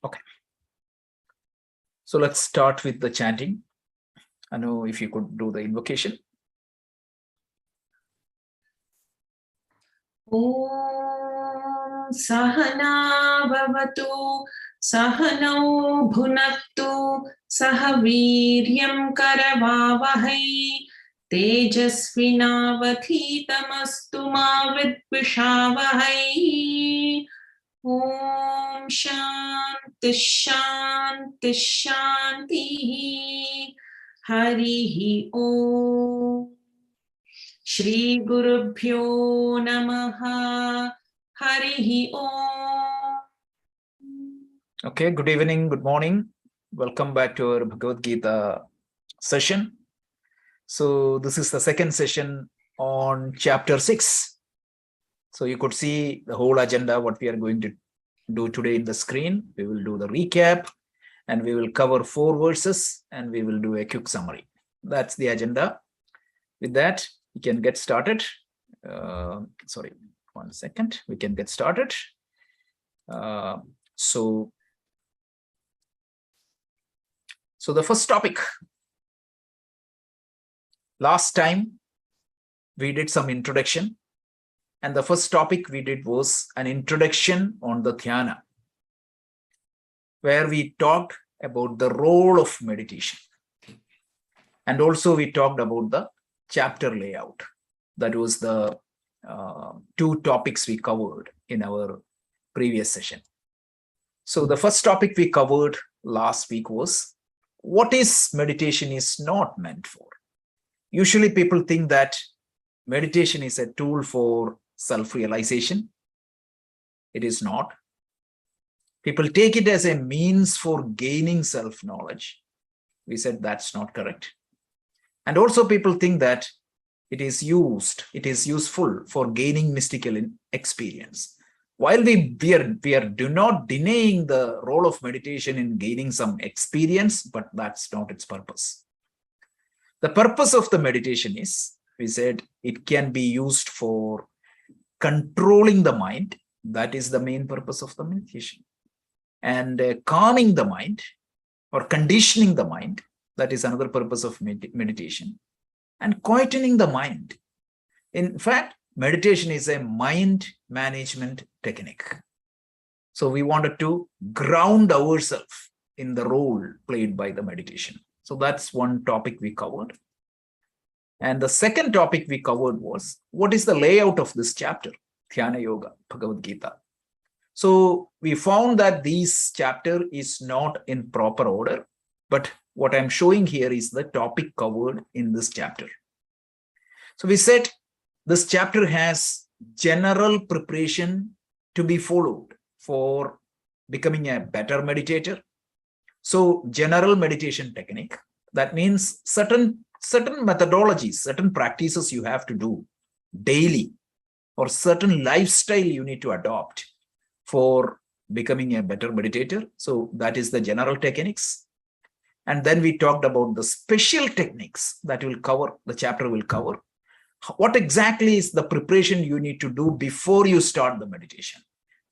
Okay. So let's start with the chanting. Anu, if you could do the invocation. Om Sahana Bhavatu Sahanau Bhunaktu Sahaviryam Karavavahai Tejasvinavadhitamastu ma vidvishavahai. Om Shanti Shanti Shanti. Harihi Om. Shri Gurubhyo Namaha. Harihi Om. Okay, good evening, good morning. Welcome back to our Bhagavad Gita session. So this is the second session on chapter 6. So you could see the whole agenda, what we are going to do today in the screen. We will do the recap and we will cover 4 verses and we will do a quick summary. That's the agenda. With that, we can get started. Sorry, 1 second. We can get started. So the first topic. Last time we did some introduction, and the first topic we did was an introduction on the dhyana, where we talked about the role of meditation. And also we talked about the chapter layout. That was the 2 topics we covered in our previous session. So the first topic we covered last week was what is meditation is not meant for. Usually people think that meditation is a tool for self-realization. It is not. People take it as a means for gaining self-knowledge. We said that's not correct. And also people think that it is useful for gaining mystical experience. While we are do not denying the role of meditation in gaining some experience, but that's not its purpose. The purpose of the meditation is, we said, it can be used for controlling the mind. That is the main purpose of the meditation. And calming the mind or conditioning the mind. That is another purpose of meditation. And quietening the mind. In fact, meditation is a mind management technique. So we wanted to ground ourselves in the role played by the meditation. So that's one topic we covered. And the second topic we covered was, what is the layout of this chapter? Dhyana Yoga, Bhagavad Gita. So we found that this chapter is not in proper order, but what I'm showing here is the topic covered in this chapter. So we said this chapter has general preparation to be followed for becoming a better meditator. So general meditation technique, that means certain methodologies, certain practices you have to do daily, or certain lifestyle you need to adopt for becoming a better meditator. So that is the general techniques. And then we talked about the special techniques that will cover, the chapter will cover. What exactly is the preparation you need to do before you start the meditation?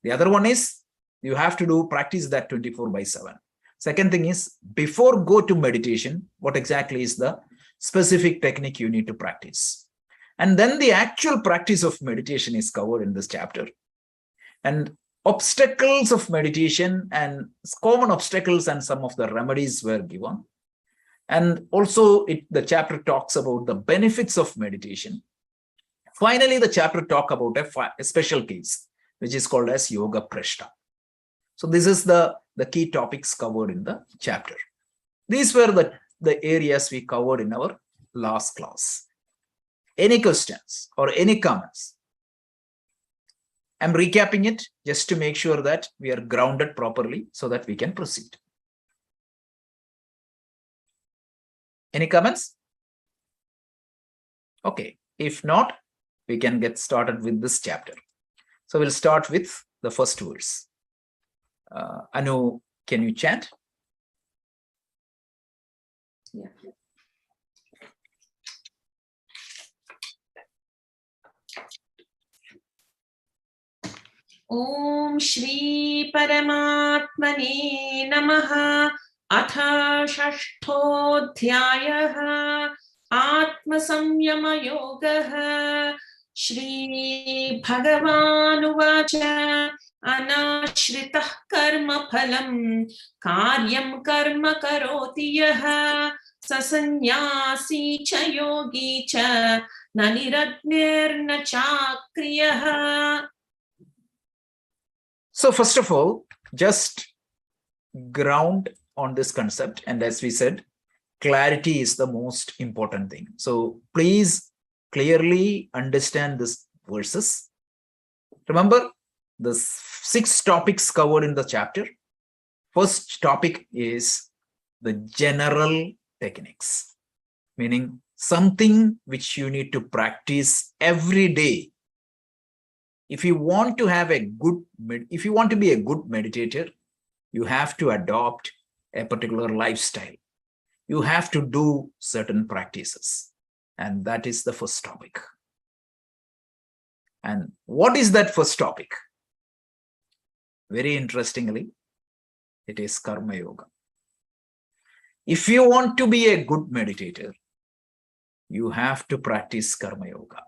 The other one is you have to practice that 24/7. Second thing is, before go to meditation, what exactly is the specific technique you need to practice? And then the actual practice of meditation is covered in this chapter. And obstacles of meditation and common obstacles and some of the remedies were given. And also the chapter talks about the benefits of meditation. Finally, the chapter talks about a special case, which is called as Yoga Prashta. So this is the key topics covered in the chapter. These were the areas we covered in our last class. Any questions or any comments? I'm recapping it just to make sure that we are grounded properly so that we can proceed. Any comments? Okay, if not, we can get started with this chapter. So we'll start with the first verse. Anu, can you chant? Yeah. ॐ श्री परमात्मने नमः। अथ षष्ठोऽध्यायः आत्मसंयमयोगः। श्रीभगवानुवाच अनाश्रितः कर्मफलं कार्यं कर्म करोति यः स सन्न्यासी च योगी च न निरग्निर्न चाक्रियः। So first of all, just ground on this concept. And as we said, clarity is the most important thing. So please clearly understand these verses. Remember the 6 topics covered in the chapter. First topic is the general techniques, meaning something which you need to practice every day. If you want to have a good, if you want to be a good meditator, you have to adopt a particular lifestyle. You have to do certain practices. And that is the first topic. And what is that first topic? Very interestingly, it is Karma Yoga. If you want to be a good meditator, you have to practice Karma Yoga.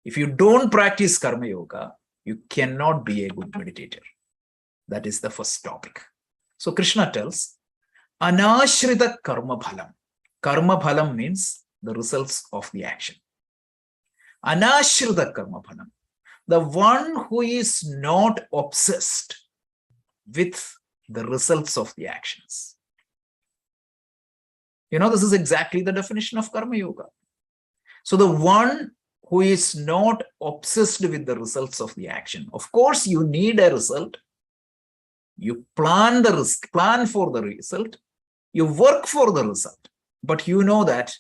If you don't practice Karma Yoga, you cannot be a good meditator. That is the first topic. So Krishna tells, Anashrita Karma Bhalam. Karma Bhalam means the results of the action. Anashrita Karma Bhalam. The one who is not obsessed with the results of the actions. You know, this is exactly the definition of Karma Yoga. So the one who is not obsessed with the results of the action. Of course, you need a result. You plan for the result. You work for the result. But you know that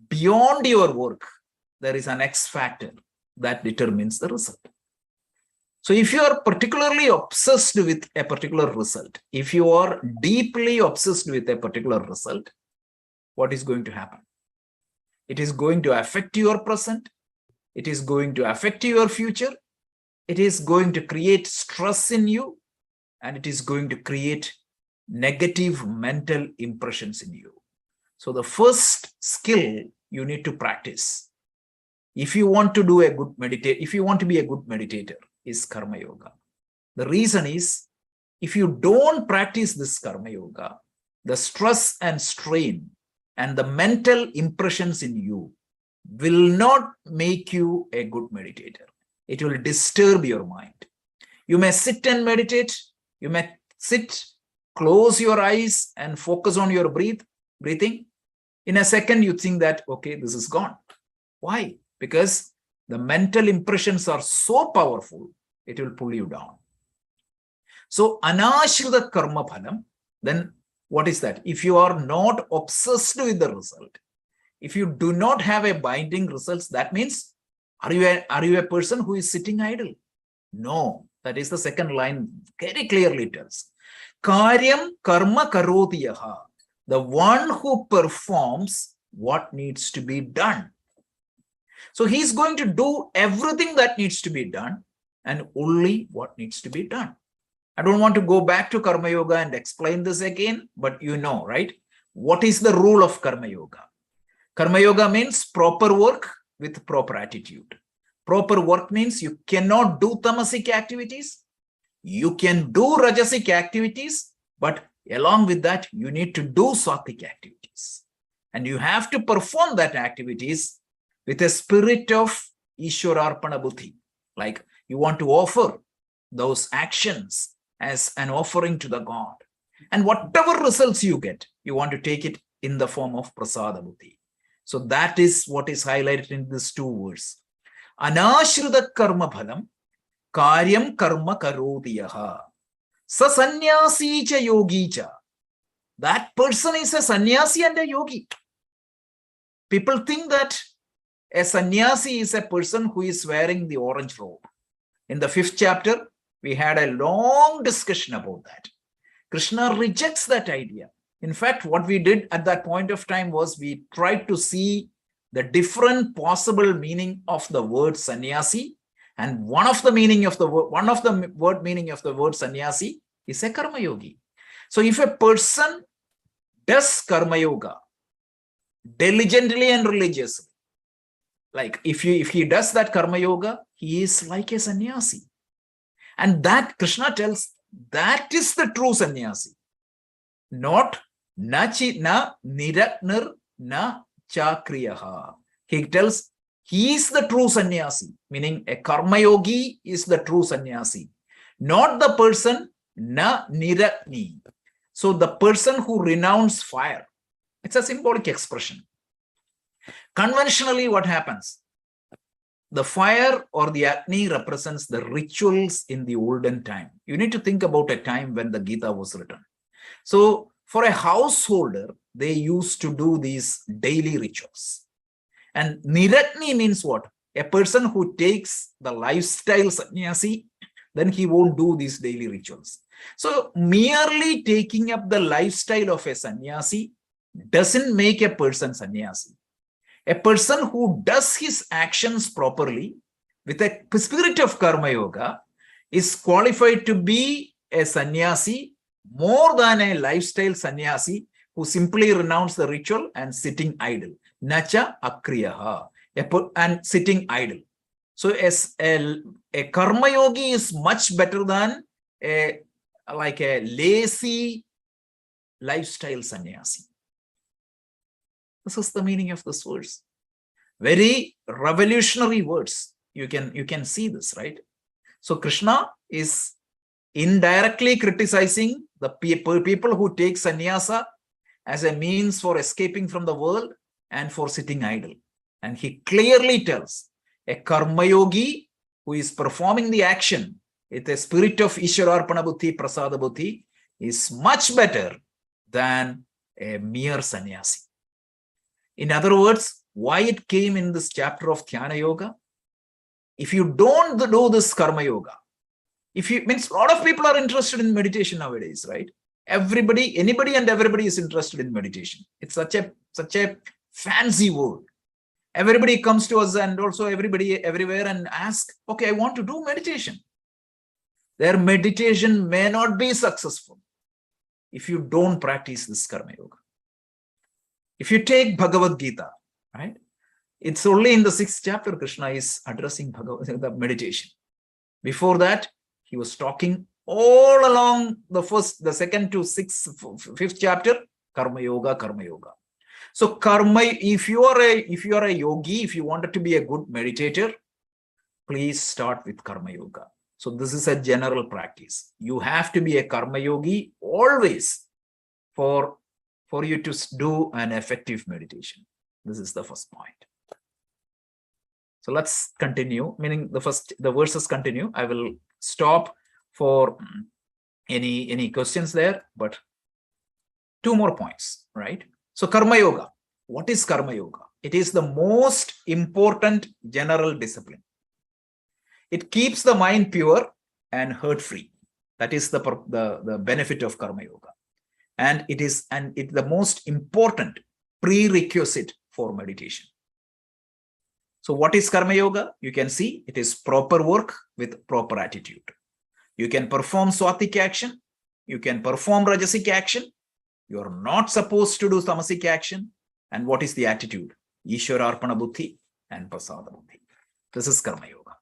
beyond your work, there is an X factor that determines the result. So if you are particularly obsessed with a particular result, if you are deeply obsessed with a particular result, what is going to happen? It is going to affect your present. It is going to affect your future. It is going to create stress in you. And it is going to create negative mental impressions in you. So the first skill you need to practice, if you want to do a good meditate, if you want to be a good meditator, is Karma Yoga. The reason is, if you don't practice this Karma Yoga, the stress and strain and the mental impressions in you will not make you a good meditator. It will disturb your mind. You may sit and meditate. You may sit, close your eyes and focus on your breathing. In a second, you think that, okay, this is gone. Why? Because the mental impressions are so powerful, it will pull you down. So, anashrita karma phalam, then what is that? If you are not obsessed with the result, if you do not have a binding results, that means, are you a person who is sitting idle? No, that is the second line very clearly tells. Karyam karma karoti yaha. The one who performs what needs to be done. So he's going to do everything that needs to be done and only what needs to be done. I don't want to go back to Karma Yoga and explain this again, but you know, right? What is the rule of Karma Yoga? Karma Yoga means proper work with proper attitude. Proper work means you cannot do tamasic activities. You can do rajasic activities, but along with that, you need to do sattvic activities. And you have to perform that activities with a spirit of Ishwararpana Buddhi. Like you want to offer those actions as an offering to the God. And whatever results you get, you want to take it in the form of prasada buddhi. So that is what is highlighted in these 2 words. Anashrita karma bhalam, karyam karma karoti yaha. Sa sannyasi cha yogi cha. That person is a sannyasi and a yogi. People think that a sannyasi is a person who is wearing the orange robe. In the 5th chapter, we had a long discussion about that. Krishna rejects that idea. In fact, what we did at that point of time was we tried to see the different possible meaning of the word sannyasi And one of the meaning of the word meaning of the word sannyasi is a karma yogi. So if a person does karma yoga diligently and religiously, like if he does that karma yoga, he is like a sannyasi. And that Krishna tells, that is the true sannyasi. Not na niratnir na chakriyaha. He tells he is the true sannyasi, meaning a karma yogi is the true sannyasi, not the person na niratni. So the person who renounced fire, it's a symbolic expression. Conventionally, what happens? The fire or the Agni represents the rituals in the olden time. You need to think about a time when the Gita was written. So for a householder, they used to do these daily rituals. And Niratni means what? A person who takes the lifestyle sannyasi, then he won't do these daily rituals. So merely taking up the lifestyle of a sannyasi doesn't make a person sannyasi. A person who does his actions properly with a spirit of karma yoga is qualified to be a sannyasi more than a lifestyle sannyasi who simply renounced the ritual and sitting idle. Nacha akriyaha, and sitting idle. So as a karma yogi is much better than a lazy lifestyle sannyasi. This is the meaning of this verse. Very revolutionary words. You can see this, right? So Krishna is indirectly criticizing the people who take sannyasa as a means for escaping from the world and for sitting idle. And he clearly tells a karma yogi who is performing the action with a spirit of Ishwararpana Buddhi, Prasada Buddhi, is much better than a mere sannyasi. In other words, why it came in this chapter of Dhyana Yoga? If you don't do this karma yoga, means a lot of people are interested in meditation nowadays, right? Anybody and everybody is interested in meditation. It's such a fancy word. Everybody comes to us and also everybody everywhere and ask, okay, I want to do meditation. Their meditation may not be successful if you don't practice this karma yoga. If you take Bhagavad Gita, right? It's only in the 6th chapter Krishna is addressing the meditation. Before that, he was talking all along the 2nd to 5th chapter, Karma Yoga, Karma Yoga. So karma, if you are a yogi, if you wanted to be a good meditator, please start with Karma Yoga. So this is a general practice. You have to be a Karma Yogi always for you to do an effective meditation. This is the first point. So let's continue, meaning the verses continue. I will stop for any questions there, but 2 more points, right? So Karma Yoga. What is Karma Yoga? It is the most important general discipline. It keeps the mind pure and hurt-free. That is the benefit of Karma Yoga. And it's the most important prerequisite for meditation. So what is Karma Yoga? You can see it is proper work with proper attitude. You can perform Swatik action. You can perform Rajasic action. You're not supposed to do Tamasic action. And what is the attitude? Ishwararpana Buddhi and Prasada Buddhi. This is Karma Yoga.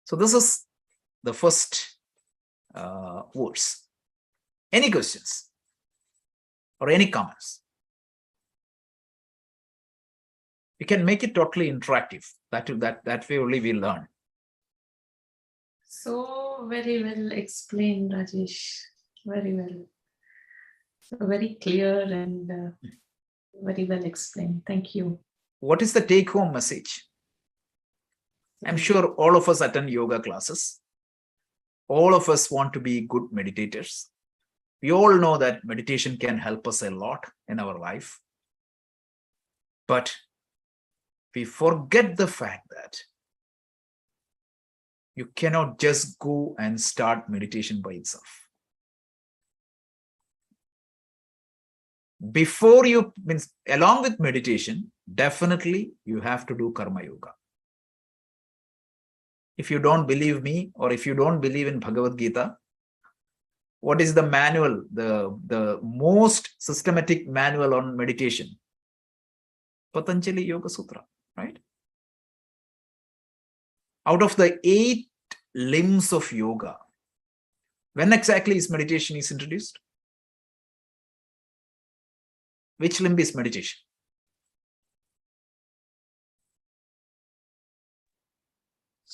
So this is the first verse. Any questions or any comments? You can make it totally interactive. That way only we learn. So very well explained, Rajesh. Very well. So very clear and very well explained. Thank you. What is the take-home message? I'm sure all of us attend yoga classes. All of us want to be good meditators. We all know that meditation can help us a lot in our life. But we forget the fact that you cannot just go and start meditation by itself. Along with meditation, definitely you have to do Karma Yoga. if you don't believe me, or if you don't believe in Bhagavad Gita, what is the manual, the most systematic manual on meditation? Patanjali Yoga Sutra, right? Out of the 8 limbs of yoga, when exactly is meditation is introduced? Which limb is meditation?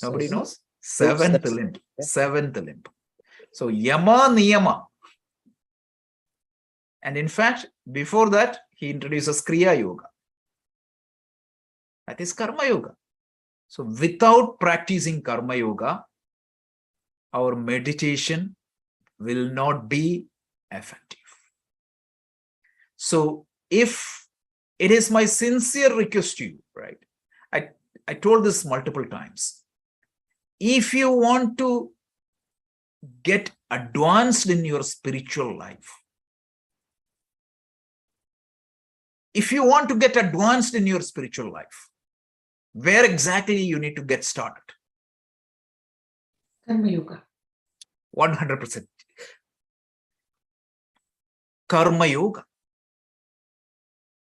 Nobody knows? 7th limb. 7th limb. So Yama Niyama. And in fact, before that, he introduces Kriya Yoga. That is Karma Yoga. So without practicing Karma Yoga, our meditation will not be effective. So if it is my sincere request to you, right? I told this multiple times. If you want to get advanced in your spiritual life, if you want to get advanced in your spiritual life, where exactly you need to get started? Karma Yoga. 100%. Karma Yoga.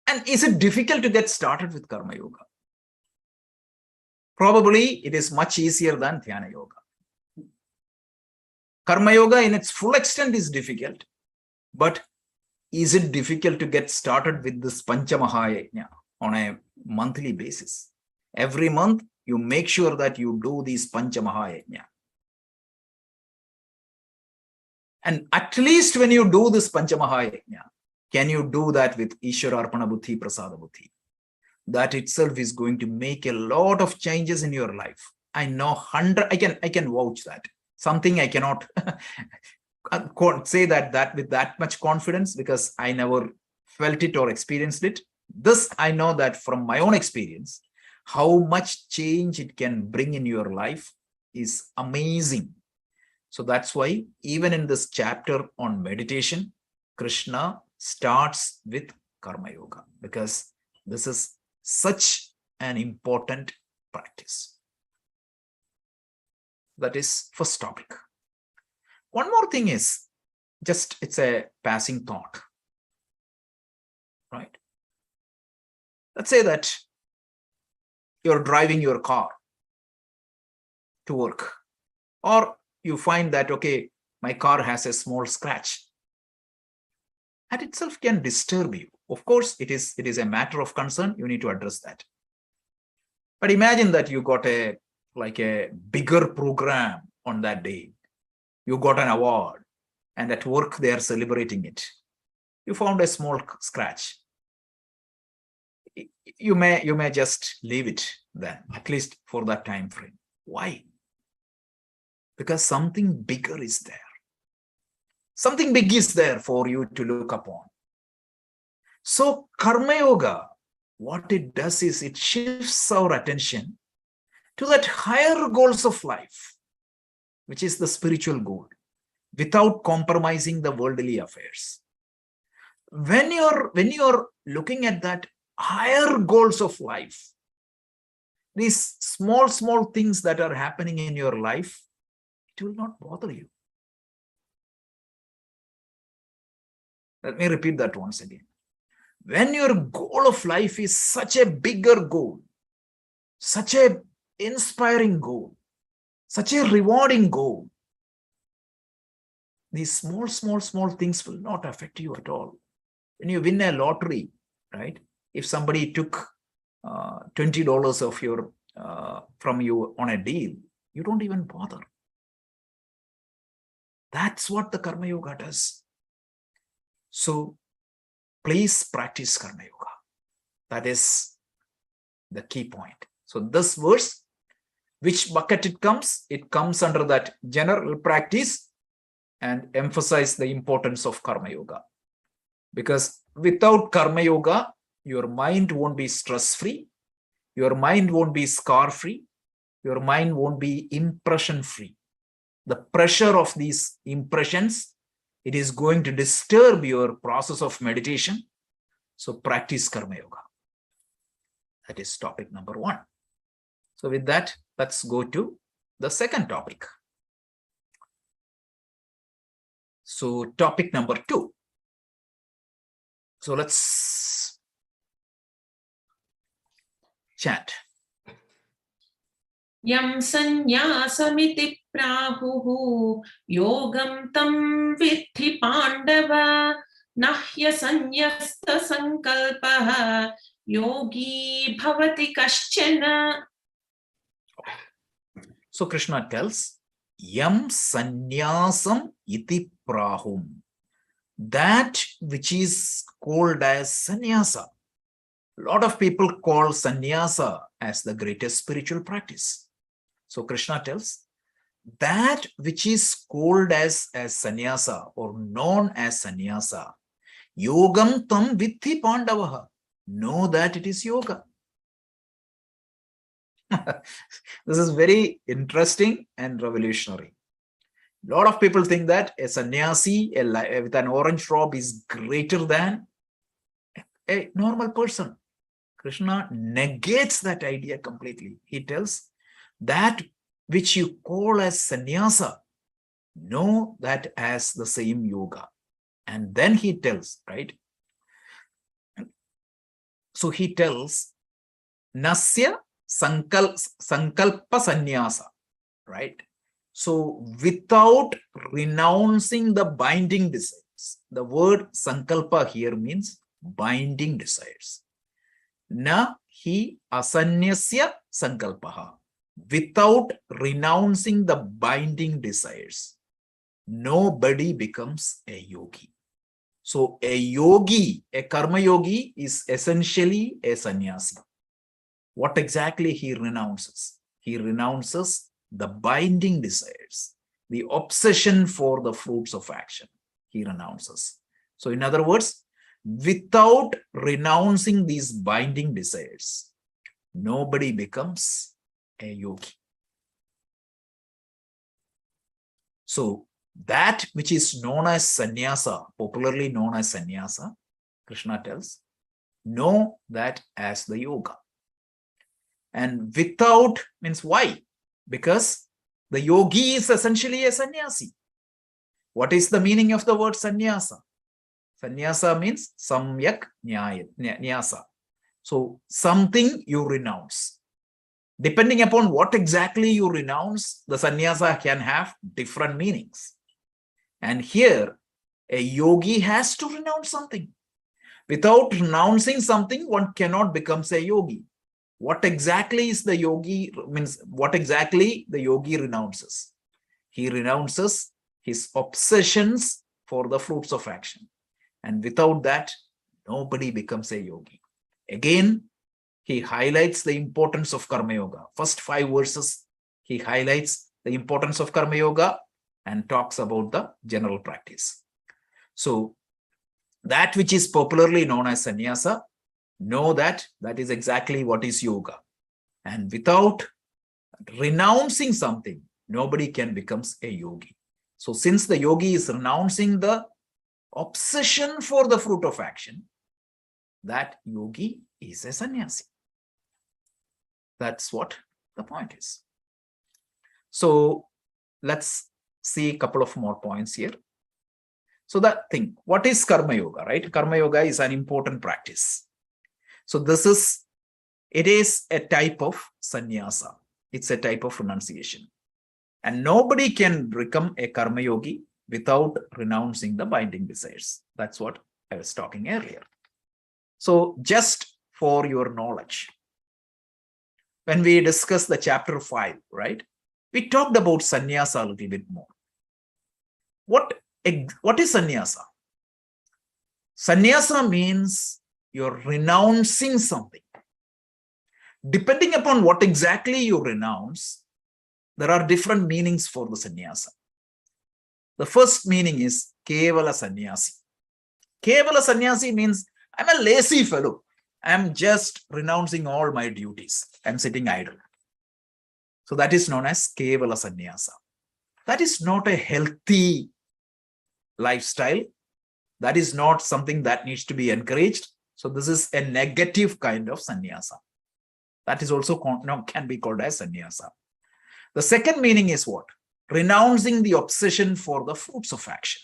And is it difficult to get started with Karma Yoga? Probably it is much easier than Dhyana Yoga. Karma Yoga in its full extent is difficult, but is it difficult to get started with this Panchamahayajna on a monthly basis? Every month, you make sure that you do these Panchamahayajna. And at least when you do this Panchamahayajna, can you do that with Ishvara Arpana Buddhi, Prasada Buddhi? That itself is going to make a lot of changes in your life. I know I can vouch that. Something I cannot say that with that much confidence, because I never felt it or experienced it. This I know that from my own experience, how much change it can bring in your life is amazing. So that's why even in this chapter on meditation, Krishna starts with Karma Yoga, because this is such an important practice. That is first topic. One more thing is, just it's a passing thought, right? Let's say that you're driving your car to work, or you find that, okay, my car has a small scratch. That itself can disturb you. Of course, it is a matter of concern. You need to address that. But imagine that you got a bigger program on that day. You got an award, and at work they are celebrating it. You found a small scratch. You may just leave it then, at least for that time frame. Why? Because something bigger is there. Something big is there for you to look upon. So Karma Yoga, what it does is it shifts our attention to that higher goals of life, which is the spiritual goal, without compromising the worldly affairs. When you're looking at that higher goals of life, these small things that are happening in your life, it will not bother you. Let me repeat that once again. When your goal of life is such a bigger goal, such a inspiring goal, such a rewarding goal, these small things will not affect you at all. When you win a lottery, right? If somebody took $20 of your from you on a deal, you don't even bother. That's what the Karma Yoga does. So please practice Karma Yoga. That is the key point. So this verse, which bucket it comes under that general practice, and emphasize the importance of Karma Yoga. Because without Karma Yoga, your mind won't be stress-free, your mind won't be scar-free, your mind won't be impression-free. The pressure of these impressions, it is going to disturb your process of meditation. So practice Karma Yoga. That is topic number 1. So with that, let's go to the second topic. So topic number 2. So let's chant. Yam sanyasamiti prahuhu yogam tam vidhi pandava nahya sanyasta sankalpaha yogi bhavati kaschana. So Krishna tells, Yam sannyasam iti prahum. That which is called as sannyasa. A lot of people call sannyasa as the greatest spiritual practice. So Krishna tells, that which is called as sannyasa or known as sannyasa, yogam tam vidhi pandavaha. Know that it is yoga. This is very interesting and revolutionary. A lot of people think that a sannyasi with an orange robe is greater than a normal person. Krishna negates that idea completely. He tells, that which you call as sannyasa, know that as the same yoga. And then he tells, right? So he tells, Nasya sankalpa sannyasa, right? So without renouncing the binding desires, the word sankalpa here means binding desires. Na hi asanyasya sankalpaha. Without renouncing the binding desires, nobody becomes a yogi. So a yogi, a karma yogi, is essentially a sannyasi. What exactly he renounces? He renounces the binding desires, the obsession for the fruits of action. He renounces. So in other words, without renouncing these binding desires, nobody becomes a yogi. So that which is known as sannyasa, popularly known as sannyasa, Krishna tells, know that as the yoga. And without means why? Because the yogi is essentially a sannyasi. What is the meaning of the word sannyasa? Sannyasa means samyak nyasa. So something you renounce. Depending upon what exactly you renounce, the sannyasa can have different meanings. And here, a yogi has to renounce something. Without renouncing something, one cannot become a yogi. What exactly is the yogi, means what exactly the yogi renounces? He renounces his obsessions for the fruits of action. And without that, nobody becomes a yogi. Again, he highlights the importance of karma yoga. First 5 verses, he highlights the importance of karma yoga and talks about the general practice. So that which is popularly known as sannyasa, know that that is exactly what is yoga. And without renouncing something, nobody can become a yogi. So since the yogi is renouncing the obsession for the fruit of action, that yogi is a sannyasi. That's what the point is. So let's see a couple of more points here. So that thing, what is karma yoga, right? Karma yoga is an important practice. So it is a type of sannyasa. It's a type of renunciation. And nobody can become a karma yogi without renouncing the binding desires. That's what I was talking earlier. So just for your knowledge, when we discussed the chapter 5, right, we talked about sannyasa a little bit more. What is sannyasa? Sannyasa means you're renouncing something. Depending upon what exactly you renounce, there are different meanings for the sannyasa. The first meaning is kevala sannyasi. Kevala sannyasi means I'm a lazy fellow. I'm just renouncing all my duties. I'm sitting idle. So that is known as kevala sannyasa. That is not a healthy lifestyle. That is not something that needs to be encouraged. So this is a negative kind of sannyasa. That is also can be called as sannyasa. The second meaning is what? Renouncing the obsession for the fruits of action.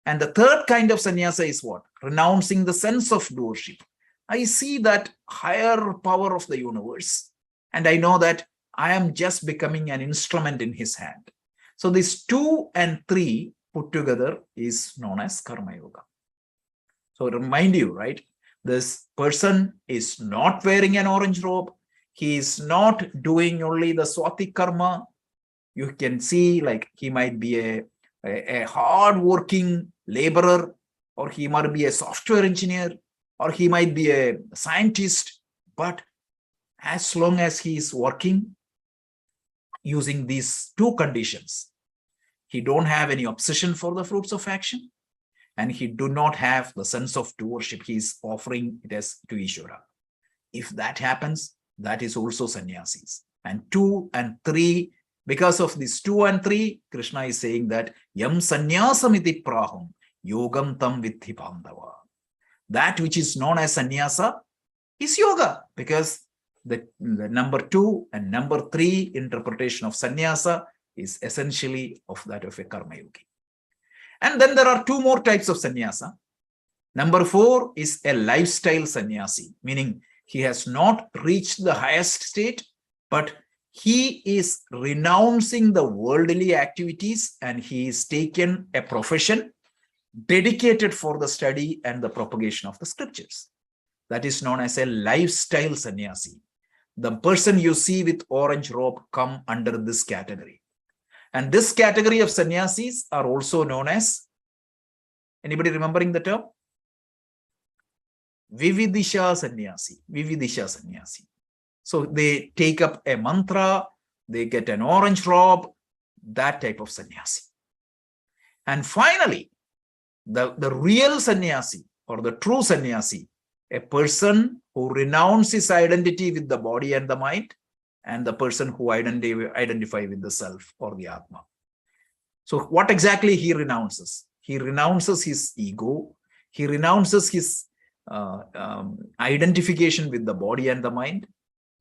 And the third kind of sannyasa is what? Renouncing the sense of doership. I see that higher power of the universe, and I know that I am just becoming an instrument in his hand. So these 2 and 3 put together is known as Karma Yoga. So remind you, right? This person is not wearing an orange robe. He is not doing only the Swati Karma. You can see like he might be a hard-working laborer, or he might be a software engineer, or he might be a scientist. But as long as he is working using these 2 conditions, he don't have any obsession for the fruits of action, and he do not have the sense of doership. He is offering it as to Ishvara. If that happens, that is also sannyasis. And 2 and 3, because of these 2 and 3, Krishna is saying that yam sannyasam prahum yogam tam vidhi bandhava. That which is known as sannyasa is yoga, because the number 2 and number 3 interpretation of sannyasa is essentially of that of a karma yogi. And then there are 2 more types of sannyasa. Number 4 is a lifestyle sannyasi, meaning he has not reached the highest state, but he is renouncing the worldly activities and he is taken a profession dedicated for the study and the propagation of the scriptures. That is known as a lifestyle sannyasi. The person you see with orange robe come under this category. And this category of sannyasis are also known as, anybody remembering the term? Vividisha sannyasi. Vividisha sannyasi. So they take up a mantra, they get an orange robe, that type of sannyasi. And finally, the real sannyasi or the true sannyasi, a person who renounces his identity with the body and the mind, and the person who identify with the self or the Atma. So what exactly he renounces? He renounces his ego. He renounces his identification with the body and the mind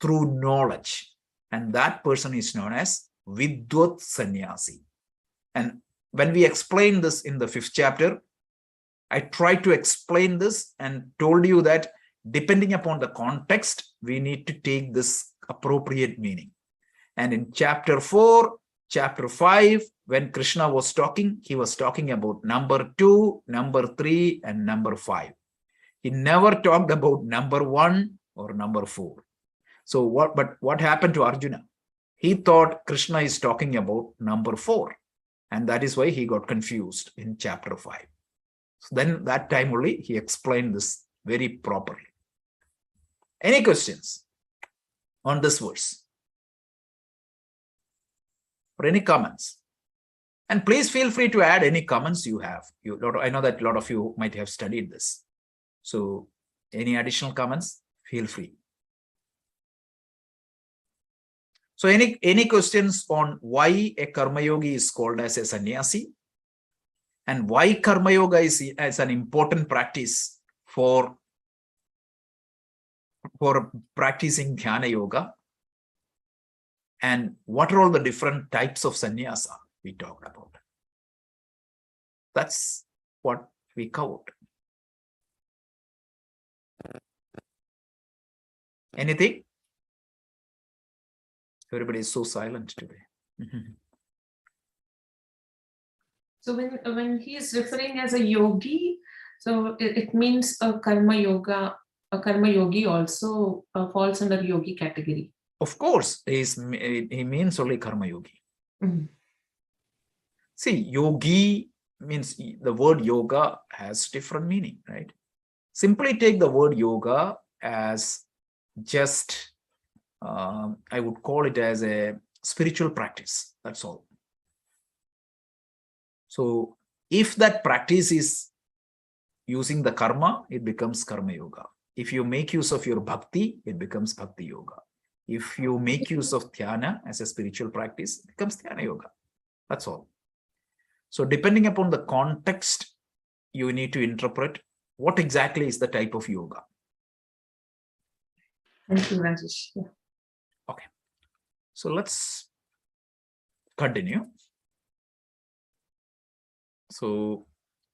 through knowledge. And that person is known as Vidvat Sannyasi. And when we explain this in the 5th chapter, I tried to explain this and told you that depending upon the context, we need to take this appropriate meaning. And in chapter 4, chapter 5, when Krishna was talking, he was talking about number 2, number 3, and number 5. He never talked about number 1 or number 4. So what happened to Arjuna? He thought Krishna is talking about number 4. And that is why he got confused in chapter 5. So then that time only he explained this very properly. Any questions on this verse? Or any comments? And please feel free to add any comments you have. I know that a lot of you might have studied this. So any additional comments, feel free. So any questions on why a karma yogi is called as a sannyasi, and why karma yoga is as an important practice for practicing dhyana yoga, and what are all the different types of sannyasa we talked about? That's what we covered. Anything? Everybody is so silent today. So when he is referring as a yogi, so it means a karma yogi also falls under yogi category. Of course, he means only karma yogi. See, yogi means the word yoga has different meaning, right? Simply take the word yoga as just, I would call it as a spiritual practice. That's all. So if that practice is using the karma, it becomes karma yoga. If you make use of your bhakti, it becomes bhakti yoga. If you make use of dhyana as a spiritual practice, it becomes dhyana yoga. That's all. So depending upon the context, you need to interpret what exactly is the type of yoga. Thank you, Rajesh. Yeah. Okay. So let's continue. So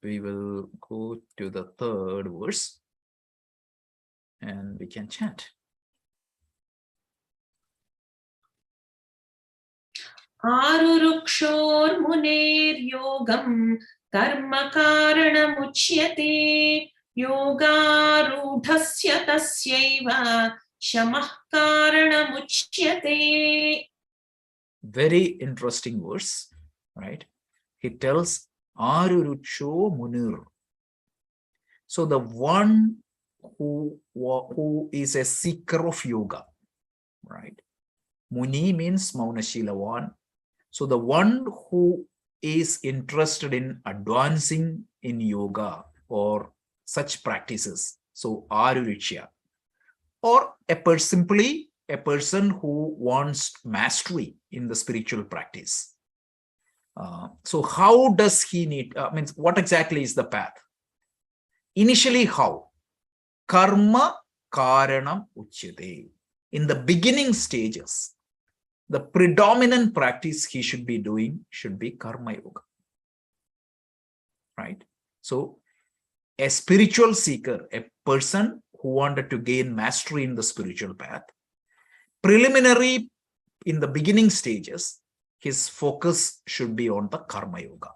we will go to the third verse and we can chant. Arurukshormunir-yogam karma-karanamuchyate yogarudhasya tasyaiva shamah-karanamuchyate. Very interesting verse, right? He tells Arurucho Munir. So the one who is a seeker of yoga, right? Muni means Maunashilavan. So the one who is interested in advancing in yoga or such practices, so Aruruchya, or simply a person who wants mastery in the spiritual practice. So how does he need, means what exactly is the path? Initially, how? Karma karanam uchyate. In the beginning stages, the predominant practice he should be doing should be karma yoga, right? So a spiritual seeker, a person who wanted to gain mastery in the spiritual path, preliminary in the beginning stages, his focus should be on the karma yoga.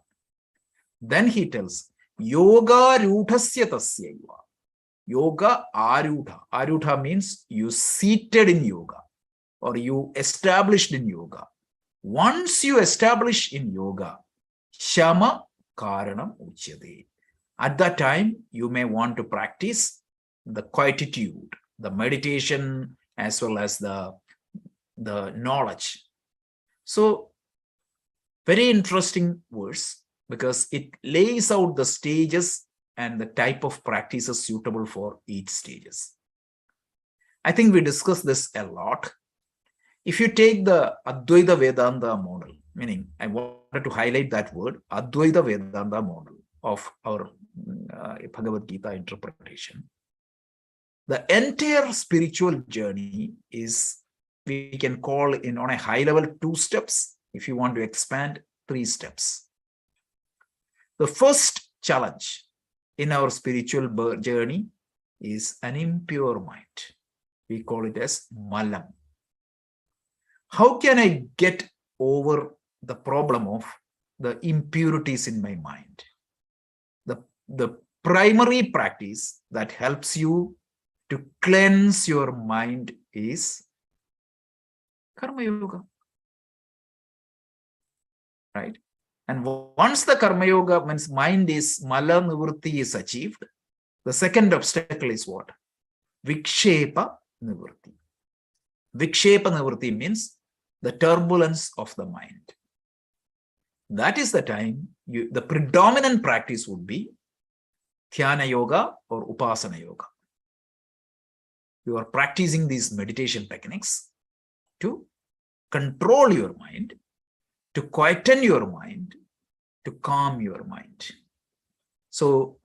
Then he tells, yoga rudhasya tasyaiva. Yoga arudha. Arudha means you seated in yoga or you established in yoga. Once you establish in yoga, shama karanam uchyate. At that time, you may want to practice the quietude, the meditation, as well as the knowledge. So, very interesting verse because it lays out the stages and the type of practices suitable for each stages. I think we discussed this a lot. If you take the Advaita Vedanta model, meaning I wanted to highlight that word, Advaita Vedanta model of our Bhagavad Gita interpretation, the entire spiritual journey is, we can call on a high level 2 steps. If you want to expand, 3 steps. The first challenge in our spiritual journey is an impure mind. We call it as malam. How can I get over the problem of the impurities in my mind? The primary practice that helps you to cleanse your mind is karma yoga, right? And once the karma yoga means mind is mala nivritti is achieved, the second obstacle is what? Vikshepa nivritti. Vikshepa nivritti means the turbulence of the mind. That is the time the predominant practice would be dhyana yoga or upasana yoga. You are practicing these meditation techniques to control your mind, to quieten your mind, to calm your mind. So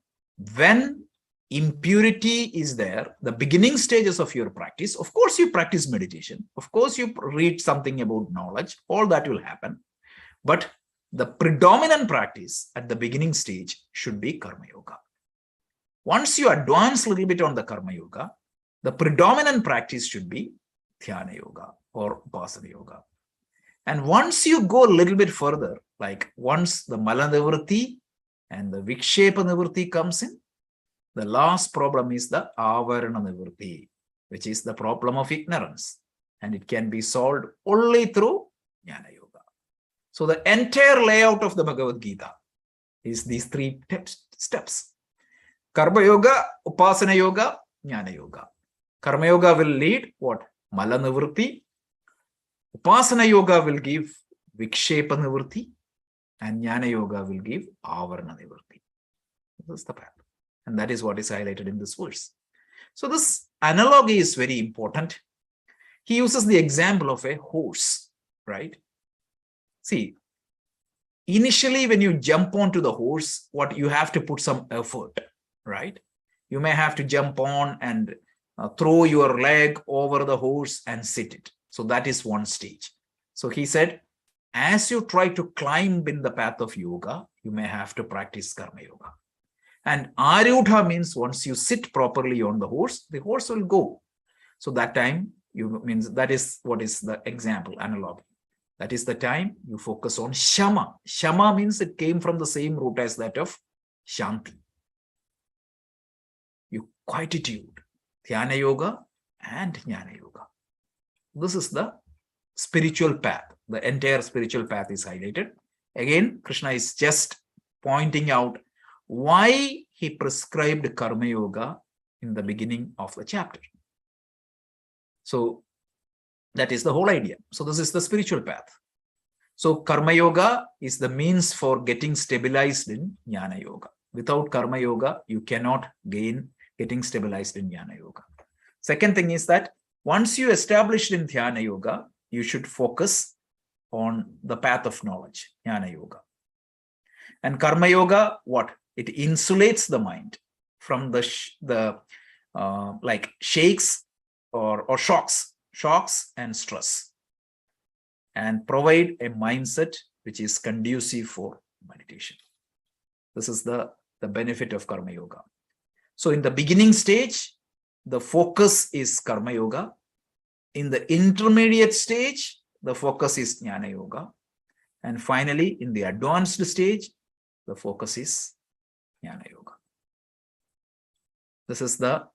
when impurity is there, the beginning stages of your practice, of course you practice meditation, of course you read something about knowledge, all that will happen. But the predominant practice at the beginning stage should be karma yoga. Once you advance a little bit on the karma yoga, the predominant practice should be dhyana yoga or upasana yoga. And once you go a little bit further, like once the mala nivritti and the vikshepa nivritti comes in, the last problem is the avarana nivritti, which is the problem of ignorance. And it can be solved only through jnana yoga. So the entire layout of the Bhagavad Gita is these 3 steps. Karma yoga, upasana yoga, jnana yoga. Karma yoga will lead what? Mala nivritti. Upasana yoga will give vikshepa nivritti. And jnana yoga will give avarana nivritti. This is the path. And that is what is highlighted in this verse. So this analogy is very important. He uses the example of a horse, right? See, initially when you jump onto the horse, what you have to put some effort, right? You may have to jump on and throw your leg over the horse and sit it. So that is one stage. So he said, as you try to climb in the path of yoga, you may have to practice karma yoga. And arudha means once you sit properly on the horse will go. So that time means that is what is the example, analog. That is the time you focus on shama. Shama means it came from the same root as that of shanti. You quietude, dhyana yoga and jnana yoga. This is the spiritual path. The entire spiritual path is highlighted. Again, Krishna is just pointing out why he prescribed karma yoga in the beginning of the chapter. So that is the whole idea. So this is the spiritual path. So karma yoga is the means for getting stabilized in jnana yoga. Without karma yoga, you cannot gain getting stabilized in jnana yoga. Second thing is that once you established in dhyana yoga, you should focus on the path of knowledge, jnana yoga. And karma yoga, what? It insulates the mind from the like shakes or shocks and stress, and provide a mindset which is conducive for meditation. This is the benefit of karma yoga. So in the beginning stage, the focus is karma yoga. In the intermediate stage, the focus is jnana yoga. And finally, in the advanced stage, the focus is jnana yoga. This is the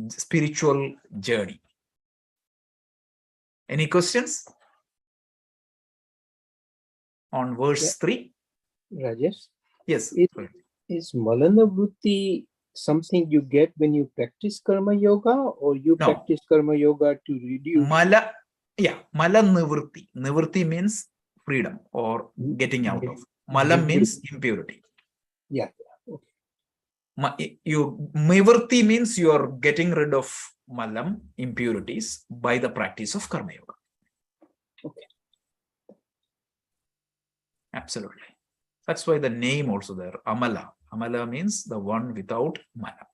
spiritual journey. Any questions on verse 3? Rajesh? Yes. Is Malana Vritti something you get when you practice karma yoga, or you practice karma yoga to reduce? Mala nivritti. Nivritti means freedom or getting out of. Mala means impurity. Yeah. Okay. Nivritti means you are getting rid of malam, impurities, by the practice of karma yoga. Okay. Absolutely. That's why the name also there, Amala. Amala means the one without mala.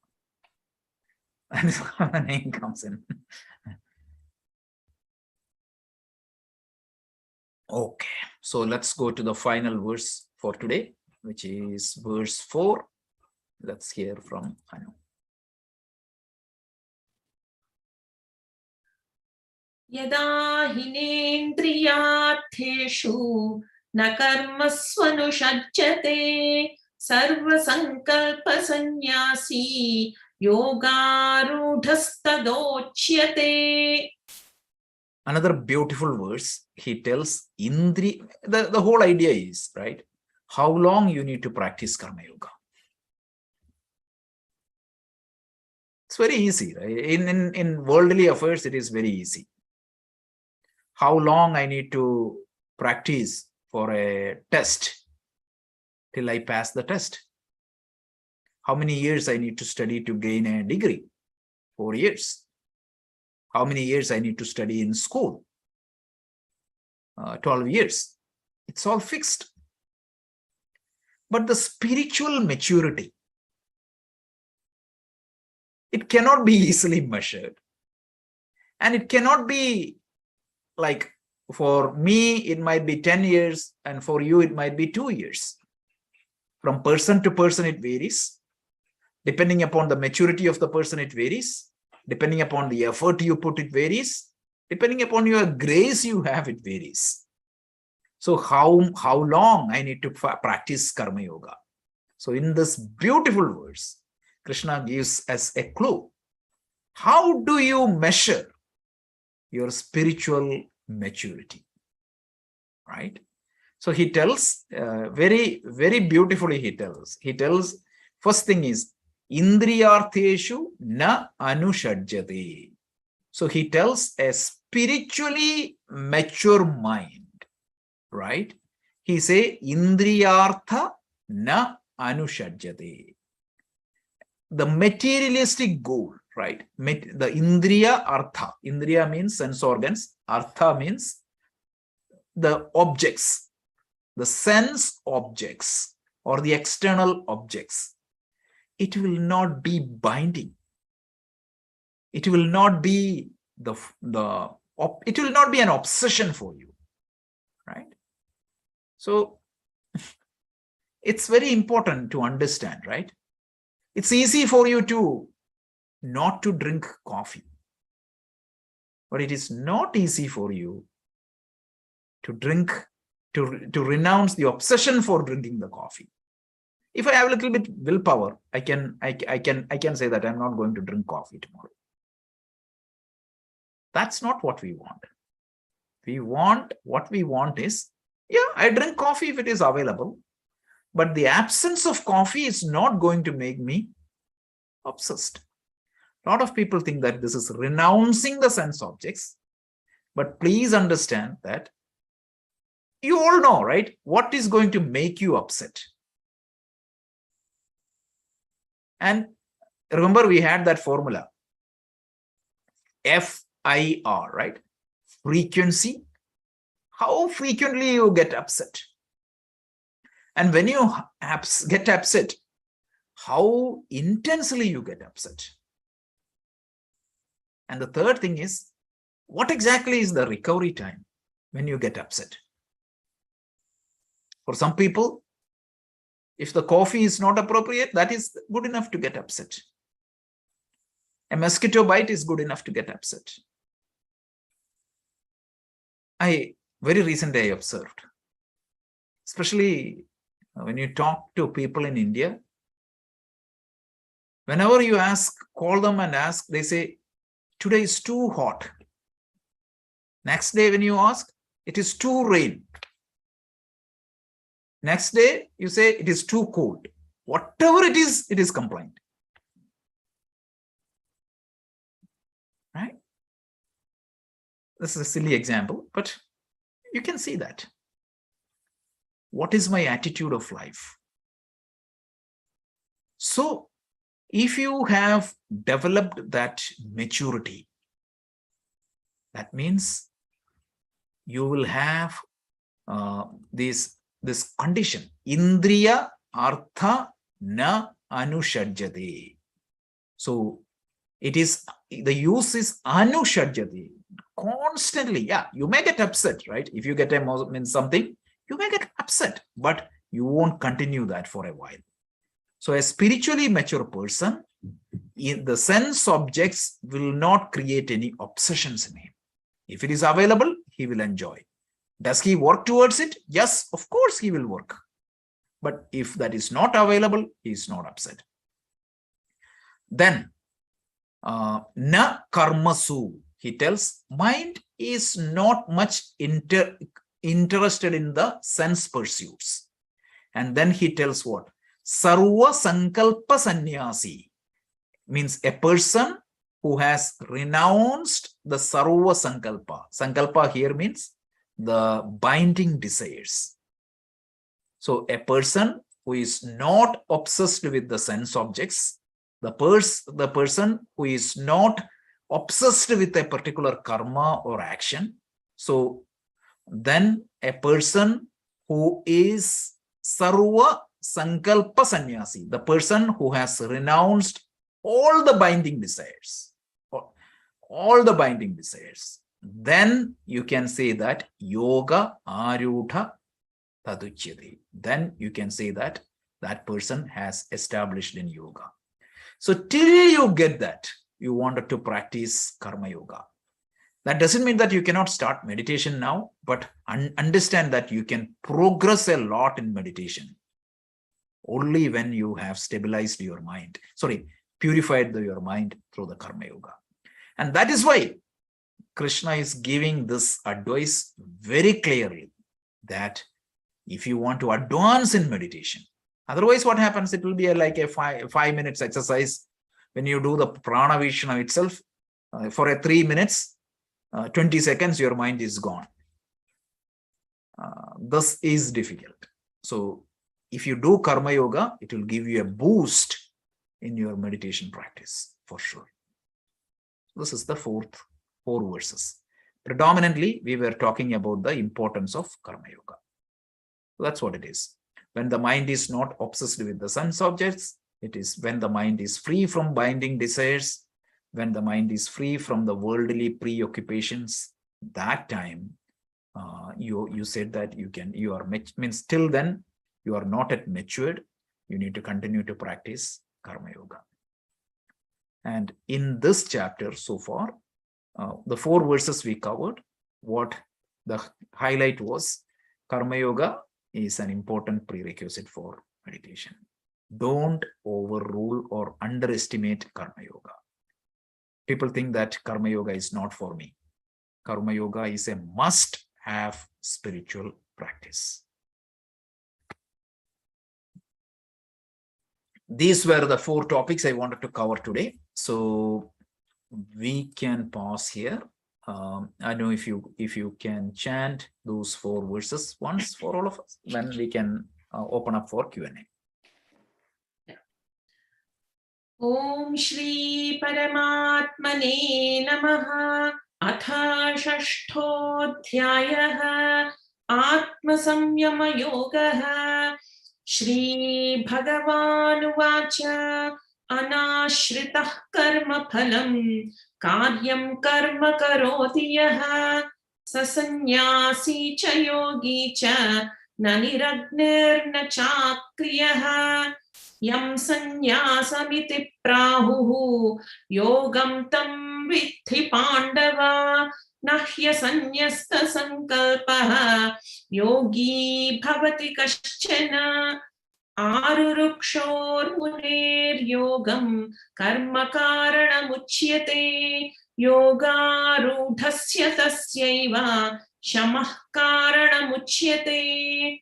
That is how the name comes in. Okay, so let's go to the final verse for today, which is verse 4. Let's hear from Anu. Yada hinendriyartheshu na karmasvanusajjate sarva sankalpa sannyasi yogarudhastadochyate. Another beautiful verse, he tells Indri, the whole idea is, right, how long you need to practice karma yoga. It's very easy, right? In worldly affairs, it is very easy. How long I need to practice for a test till I pass the test? How many years I need to study to gain a degree? 4 years. How many years I need to study in school? 12 years. It's all fixed. But the spiritual maturity, it cannot be easily measured. And it cannot be like, for me, it might be 10 years, and for you, it might be 2 years. From person to person, it varies. Depending upon the maturity of the person, it varies. Depending upon the effort you put, it varies. Depending upon your grace you have, it varies. So how long I need to practice karma yoga? So in this beautiful verse, Krishna gives us a clue. How do you measure your spiritual maturity? Right? So he tells, very, very beautifully he tells, first thing is, Indriyartheshu na anushajjate. So he tells a spiritually mature mind, right? He say, Indriyartha na anushajjate. The materialistic goal, right? The Indriya Artha. Indriya means sense organs. Artha means the objects, the sense objects or the external objects. It will not be binding. It will not be the it will not be an obsession for you, right? So it's very important to understand, right? It's easy for you to not to drink coffee, but it is not easy for you to drink, to renounce the obsession for drinking the coffee. If I have a little bit willpower, I can say that I'm not going to drink coffee tomorrow. That's not what we want. What we want is, yeah, I drink coffee if it is available, but the absence of coffee is not going to make me obsessed. A lot of people think that this is renouncing the sense objects, but please understand that you all know, right? What is going to make you upset? And remember, we had that formula, FIR, right? Frequency. How frequently you get upset. And when you get upset, how intensely you get upset. And the third thing is, what exactly is the recovery time when you get upset? For some people, if the coffee is not appropriate, that is good enough to get upset. A mosquito bite is good enough to get upset. Very recently I observed, especially when you talk to people in India, whenever you call them and ask, they say, today is too hot. Next day when you ask, it is too rain. Next day, you say it is too cold. Whatever it is complaint. Right? This is a silly example, but you can see that. What is my attitude of life? So, if you have developed that maturity, that means you will have this condition, Indriya Artha Na Anushajyate. So it is, the use is Anushajyate. Constantly, yeah, you may get upset, right? If you get something, you may get upset, but you won't continue that for a while. So a spiritually mature person, in the sense objects will not create any obsessions in him. If it is available, he will enjoy. Does he work towards it? Yes, of course he will work. But if that is not available, he is not upset. Then, na karmasu, he tells, mind is not much interested in the sense pursuits. And then he tells what? Sarva sankalpa sannyasi, means a person who has renounced the sarva sankalpa. Sankalpa here means the binding desires. So a person who is not obsessed with the sense objects, the person who is not obsessed with a particular karma or action. So then a person who is sarva sankalpa sannyasi, the person who has renounced all the binding desires, then you can say that yoga arudha taduchyate. Then you can say that that person has established in yoga. So till you get that, you wanted to practice karma yoga. That doesn't mean that you cannot start meditation now, but understand that you can progress a lot in meditation only when you have stabilized your mind, purified your mind through the karma yoga. And that is why Krishna is giving this advice very clearly, that if you want to advance in meditation, otherwise what happens, it will be like a 5 minutes exercise. When you do the prana vishna itself, for a 3 minutes, 20 seconds, your mind is gone. This is difficult. So if you do karma yoga, it will give you a boost in your meditation practice for sure. This is the four verses. Predominantly, we were talking about the importance of karma yoga. So that's what it is. When the mind is not obsessed with the sense objects, it is when the mind is free from binding desires, when the mind is free from the worldly preoccupations, that time, you said that means till then you are not yet matured. You need to continue to practice karma yoga. And in this chapter so far, the 4 verses we covered, what the highlight was, karma yoga is an important prerequisite for meditation. Don't overrule or underestimate karma yoga. People think that karma yoga is not for me. Karma yoga is a must-have spiritual practice. These were the 4 topics I wanted to cover today. So we can pause here. I don't know if you can chant those 4 verses once for all of us, then we can open up for Q&A. Om Shri Paramatmane Namaha. Atha Shashtodhyayah Atma Samyama Yogaha. Shri Bhagavan Vacha Anashritah Karma Phalam Karyam Karma Karoti Yaha Sasanyasi Cha Yogi Cha Naniragnir Na Chakriyah Yam Sanyasamiti Prahuhu Yogam Tam Viddhi Pandava Nahya Sanyasta Sankalpaha Yogi Bhavati Kaschana Arurukshor Muner Yogam Karma Karana Muchyate Yoga Rudhasya Tasyaiva Shamah Karana Muchyate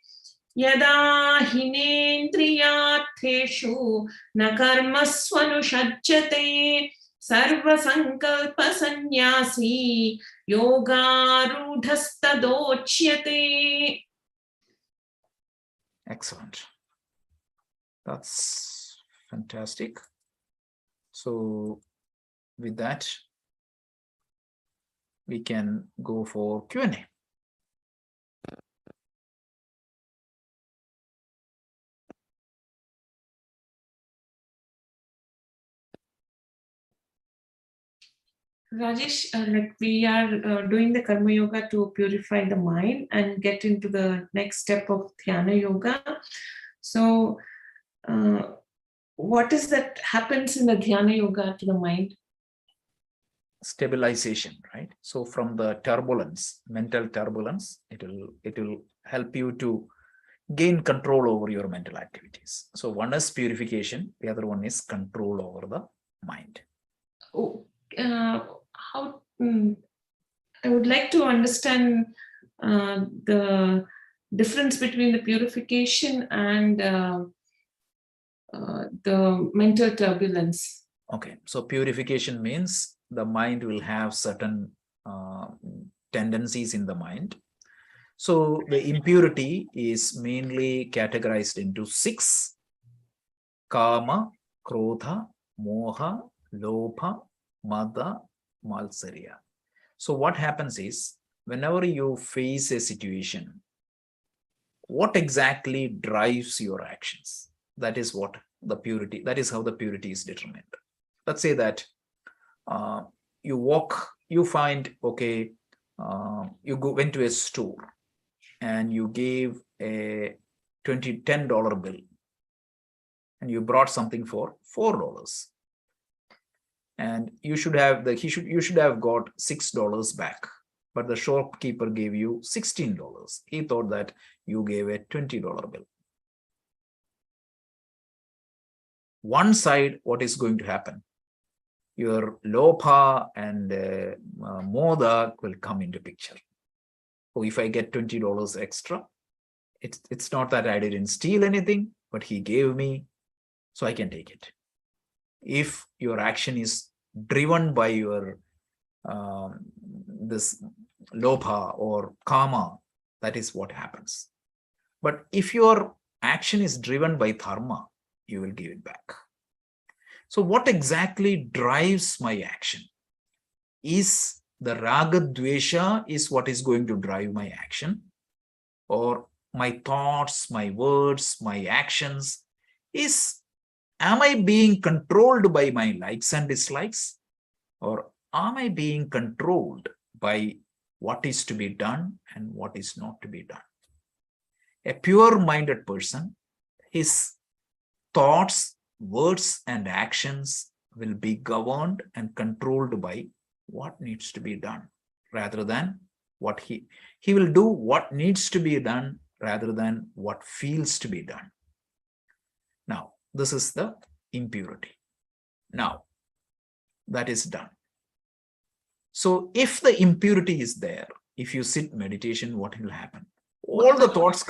Yada hinendriyartheshu na karmasvanushajjate sarva sankalpa sannyasi yoga rudhastadochyate. Excellent. That's fantastic. So with that, we can go for Q&A. Rajesh, like we are doing the karma yoga to purify the mind and get into the next step of dhyana yoga. So what is that happens in the dhyana yoga to the mind? Stabilization, right? So from the turbulence, mental turbulence, it will help you to gain control over your mental activities. So one is purification, the other one is control over the mind. I would like to understand the difference between the purification and the mental turbulence. Okay, so purification means the mind will have certain tendencies in the mind. So the impurity is mainly categorized into 6: kama, krodha, moha, lobha, mada, malsarya. So what happens is, whenever you face a situation, what exactly drives your actions? That is what the purity, that is how the purity is determined. Let's say that you find, okay, you went to a store and you gave a $10 bill and you brought something for $4. And you should have you should have got $6 back, but the shopkeeper gave you $16. He thought that you gave a $20 bill. One side, what is going to happen? Your lobha and moda will come into picture. Oh, if I get $20 extra, it's not that I didn't steal anything, but he gave me, so I can take it. If your action is driven by your this lobha or kama, that is what happens. But if your action is driven by dharma, you will give it back. So what exactly drives my action? Is the raga dvesha is what is going to drive my action, or my thoughts, my words, my actions? Am I being controlled by my likes and dislikes, or am I being controlled by what is to be done and what is not to be done. A pure-minded person, his thoughts, words, and actions will be governed and controlled by what needs to be done rather than what he will do what needs to be done rather than what feels to be done. Now, this is the impurity. Now, that is done. So if the impurity is there, if you sit meditation, what will happen? All the thoughts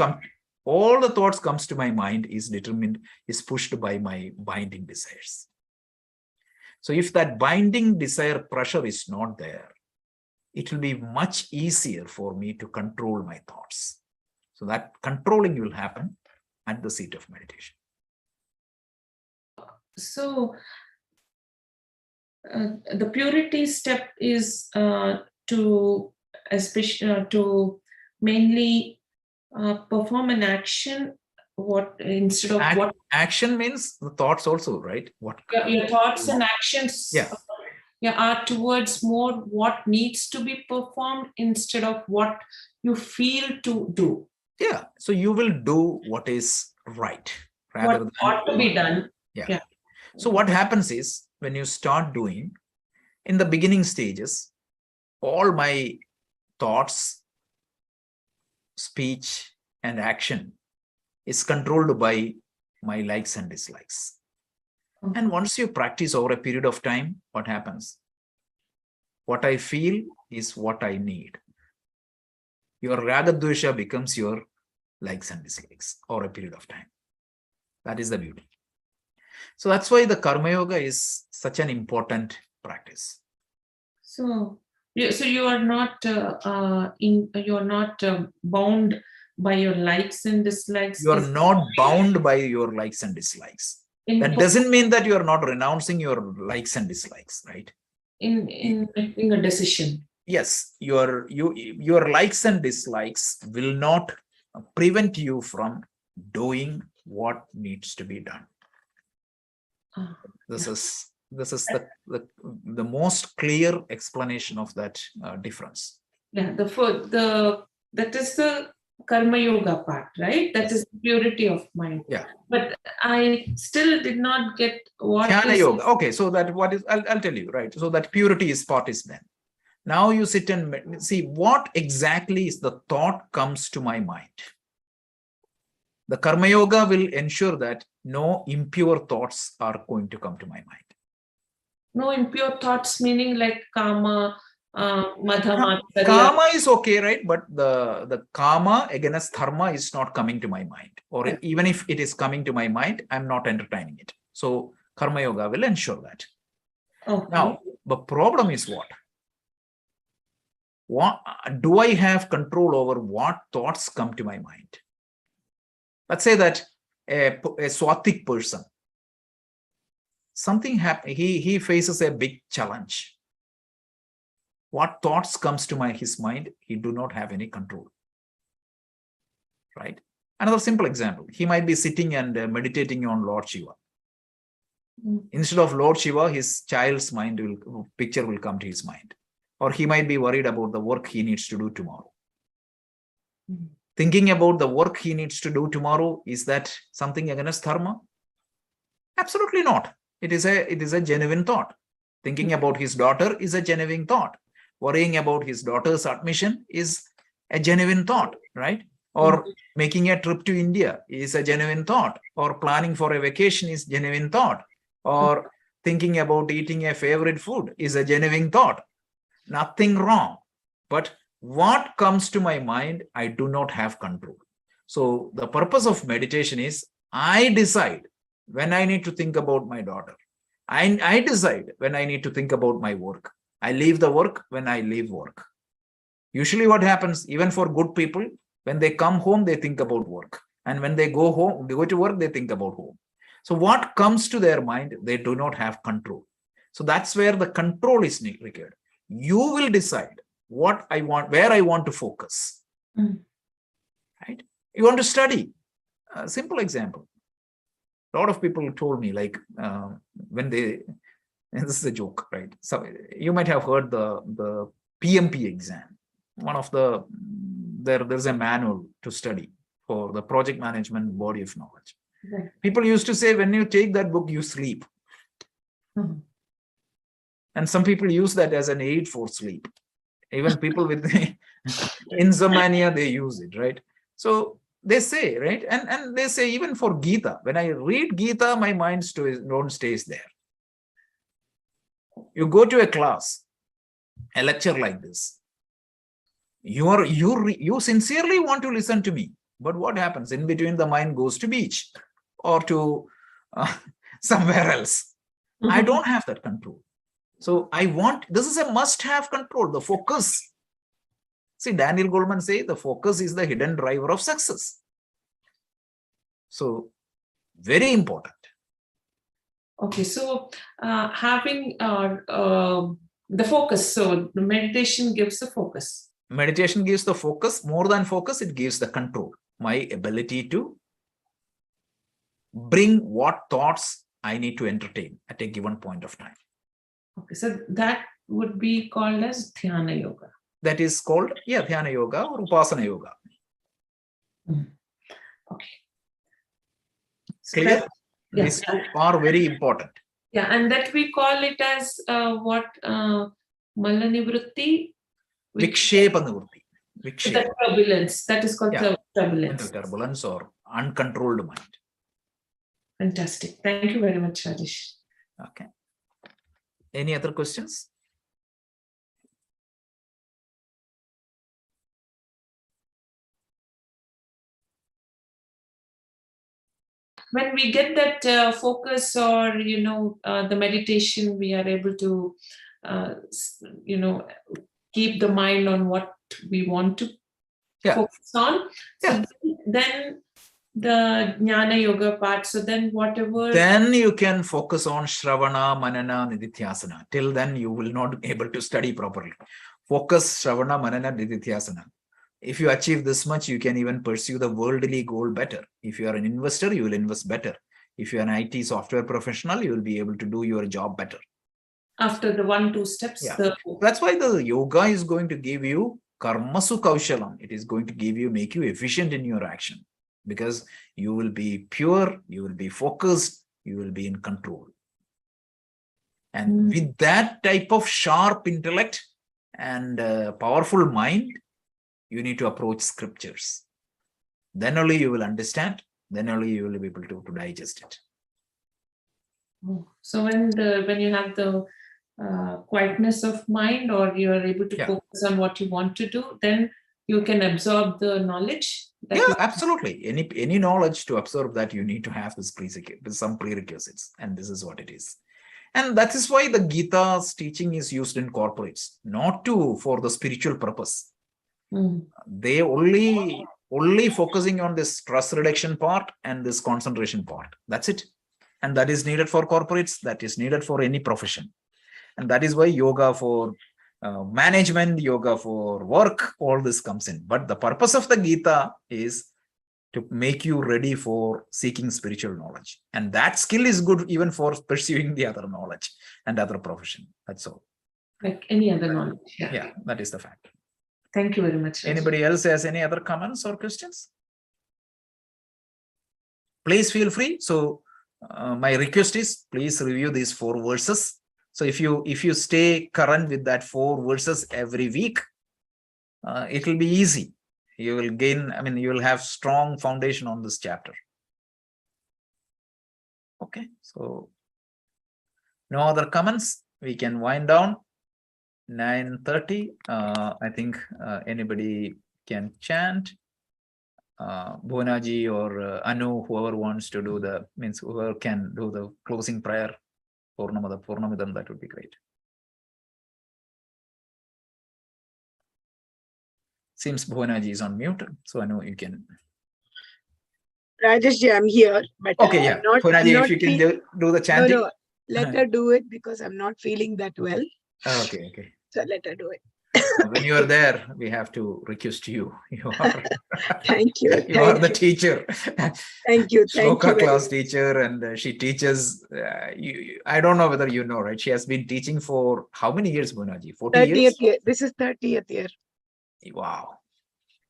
comes to my mind is pushed by my binding desires. So if that binding desire pressure is not there, it will be much easier for me to control my thoughts. So that controlling will happen at the seat of meditation. So the purity step is to mainly perform an action. What instead of what action means the thoughts also, right? What your thoughts and actions yeah. Are towards more what needs to be performed instead of what you feel to do. Yeah. So you will do what is right rather what than ought to be done. Yeah. So what happens is when you start doing, in the beginning stages, all my thoughts, speech, and action is controlled by my likes and dislikes. Okay. And once you practice over a period of time, what happens? What I feel is what I need. Your raga dvesha becomes your likes and dislikes over a period of time. That is the beauty. So that's why the karma yoga is such an important practice. So you are not bound by your likes and dislikes. You are not bound by your likes and dislikes. That doesn't mean that you are not renouncing your likes and dislikes, right? In making a decision. Yes, your likes and dislikes will not prevent you from doing what needs to be done. This is the most clear explanation of that difference. Yeah, that is the karma yoga part, right? That is purity of mind. Yeah. But I still did not get what Jnana is yoga. Okay, so that what is I'll tell you, right? So that purity is part is then. Now you sit and see what exactly is the thought comes to my mind. The karma yoga will ensure that no impure thoughts are going to come to my mind. No impure thoughts, meaning like kama, madhama. Kama is okay, right? But the kama against dharma is not coming to my mind. Or even if it is coming to my mind, I'm not entertaining it. So karma yoga will ensure that. Okay. Now, the problem is what? What do I have control over what thoughts come to my mind? Let's say that a swatik person, something happens, he faces a big challenge. What thoughts comes to his mind, he do not have any control. Right? Another simple example, he might be sitting and meditating on Lord Shiva. Instead of Lord Shiva, his child's picture will come to his mind. Or he might be worried about the work he needs to do tomorrow. Thinking about the work he needs to do tomorrow, is that something against dharma? Absolutely not. It is a genuine thought. Thinking about his daughter is a genuine thought. Worrying about his daughter's admission is a genuine thought, right? Or making a trip to India is a genuine thought. Or planning for a vacation is genuine thought. Or thinking about eating a favorite food is a genuine thought. Nothing wrong. But what comes to my mind, I do not have control. So the purpose of meditation is I decide when I need to think about my daughter. I decide when I need to think about my work. I leave the work when I leave work. Usually what happens, even for good people, when they come home, they think about work. And when they go to work, they think about home. So what comes to their mind, they do not have control. So that's where the control is required. You will decide what I want, where I want to focus. Right? You want to study. A simple example. A lot of people told me, like, when they, and this is a joke, right? So you might have heard the PMP exam. one of the, there's a manual to study for the project management body of knowledge. Right. People used to say, when you take that book, you sleep. Mhm. And some people use that as an aid for sleep. Even people with insomnia, they use it, right? So they say, right? And they say, even for Gita, when I read Gita, my mind don't stays there. You go to a class, a lecture like this. You sincerely want to listen to me, but what happens in between? The mind goes to beach or to somewhere else. I don't have that control. So this is a must-have control, the focus. See, Daniel Goleman say the focus is the hidden driver of success. So very important. Okay, so having the focus, so the meditation gives the focus. Meditation gives the focus. More than focus, it gives the control. My ability to bring what thoughts I need to entertain at a given point of time. Okay, so that would be called as Dhyana Yoga. That is called, Dhyana Yoga or Upasana Yoga. Okay. So Clear? that, yeah. These two are very important. Yeah, and that we call it as what Malanivrutti. Vikshepa nivrutti. That turbulence. That is called turbulence. Mental turbulence or uncontrolled mind. Fantastic. Thank you very much, Rajesh. Okay. Any other questions? When we get that focus or, the meditation, we are able to, keep the mind on what we want to focus on. So then the Jnana Yoga part, so then whatever. Then you can focus on Shravana, Manana, Nididhyasana. Till then, you will not be able to study properly. Focus Shravana, Manana, Nididhyasana. If you achieve this much, you can even pursue the worldly goal better. If you are an investor, you will invest better. If you are an IT software professional, you will be able to do your job better. After the 1-2 steps. That's why the yoga is going to give you karmasu kaushalam. It is going to make you efficient in your action, because you will be pure, you will be focused, you will be in control. And with that type of sharp intellect and powerful mind, you need to approach scriptures. Then only you will understand, then only you will be able to digest it. So when you have the quietness of mind, or you are able to focus on what you want to do, then you can absorb the knowledge. Absolutely. Any knowledge, to absorb that, you need to have some prerequisites, and this is what it is. And that is why the Gita's teaching is used in corporates, not for the spiritual purpose. They only focusing on this stress reduction part and this concentration part. That's it. And that is needed for corporates. That is needed for any profession. And that is why yoga for management, yoga for work, all this comes in. But the purpose of the Gita is to make you ready for seeking spiritual knowledge. And that skill is good even for pursuing the other knowledge and other profession. That's all. Like any other knowledge. Yeah, that is the fact. Thank you very much. Anybody else has any other comments or questions? Please feel free. So my request is, please review these 4 verses. So if you stay current with that 4 verses every week, it will be easy. You will gain, you will have strong foundation on this chapter. Okay, so no other comments. We can wind down. 9:30. I think anybody can chant. Bhunaji or Anu, whoever wants to do whoever can do the closing prayer. Purnamidam, that would be great. Seems Bhunaji is on mute, so I know you can. Rajeshji, I'm here, but okay, Bhunaji, if you can do the chanting. No, let her do it, because I'm not feeling that well. Okay. So let her do it. When you are there, we have to request you. You are. Thank you. You are the teacher. Thank you. Shloka class teacher, and she teaches. I don't know whether you know, right? She has been teaching for how many years, Bhunaji? 40 years? year. This is 30th year. Wow.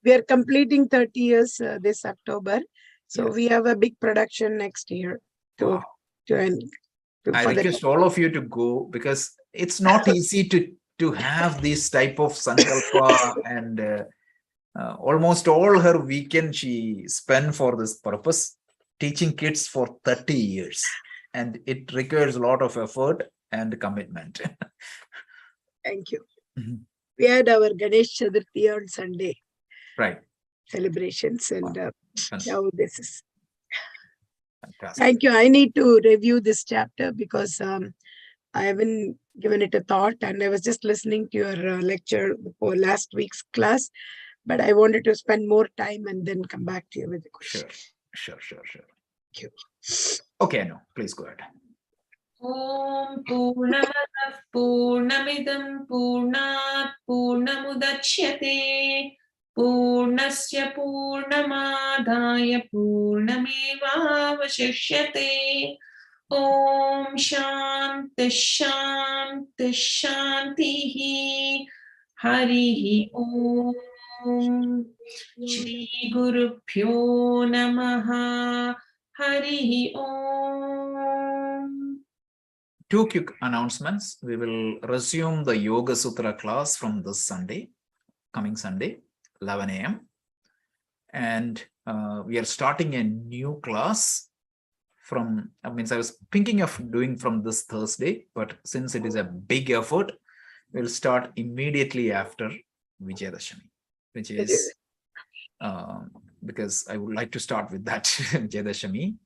We are completing 30 years this October. So Yes. we have a big production next year to, Wow. I for the request all of you to go, because it's not easy to have this type of sankalpa, and almost all her weekend she spent for this purpose, teaching kids for 30 years, and it requires a lot of effort and commitment. Thank you. Mhm. We had our Ganesh Chaturthi on Sunday Right. celebrations, and Fantastic. now this is. Thank you. I need to review this chapter because I haven't given it a thought, and I was just listening to your lecture before last week's class, but I wanted to spend more time and then come back to you with the question. Sure. Thank you. Okay, no, please go ahead. Om Purnamadah Purnamidam Purnat Purnamudachyate Purnasya Purnamadaya Purnamevavashishyate. Om Shanti Shanti Shantihi. Harihi Om. Shri Guru Pyo Namaha. Harihi Om. Two quick announcements. We will resume the Yoga Sutra class from this Sunday, coming Sunday, 11 a.m. And we are starting a new class from, I was thinking of doing from this Thursday, but since it is a big effort, we'll start immediately after Vijayadashami, which is because I would like to start with that Vijayadashami.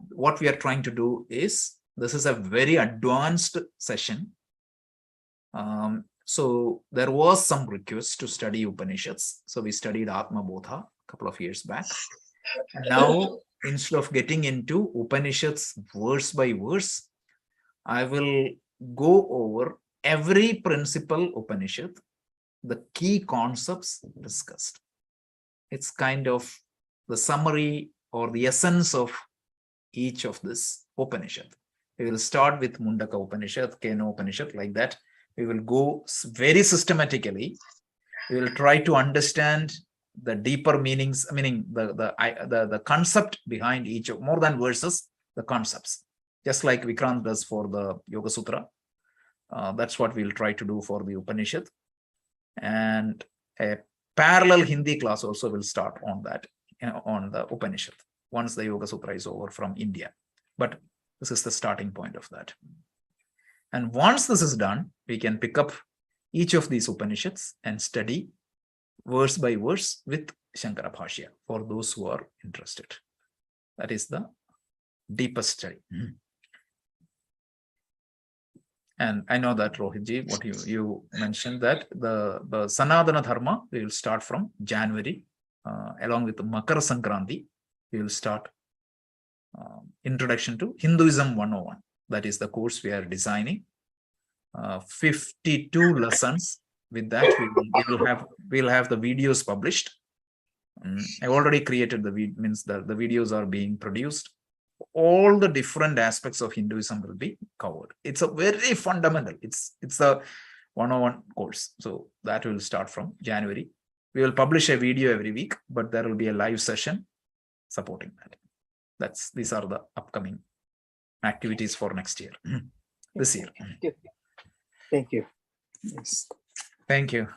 What we are trying to do is, this is a very advanced session. So there was some request to study Upanishads. So we studied Atma Bodha a couple of years back. And now, instead of getting into Upanishads verse by verse, I will go over every principal Upanishad, the key concepts discussed. It's kind of the summary or the essence of each of this Upanishad. We will start with Mundaka Upanishad, Kena Upanishad, like that. We will go very systematically. We will try to understand the deeper meanings, meaning the concept behind each of, more than verses, the concepts. Just like Vikrant does for the Yoga Sutra. That's what we'll try to do for the Upanishad. And a parallel Hindi class also will start on that, on the Upanishad, once the Yoga Sutra is over from India. But this is the starting point of that. And once this is done, we can pick up each of these Upanishads and study verse by verse with Shankara Bhashya for those who are interested. That is the deepest study. And I know that, Rohitji, what you mentioned, that the Sanatana Dharma, we will start from January, along with the Makara Sankranti, we will start Introduction to Hinduism 101. That is the course we are designing. 52 lessons. With that, we'll have the videos published. I already created the videos are being produced. All the different aspects of Hinduism will be covered. It's a very fundamental. It's a 101 course. So that will start from January. We will publish a video every week, but there will be a live session supporting that. These are the upcoming activities for next year, this year. Thank you. Yes. Thank you.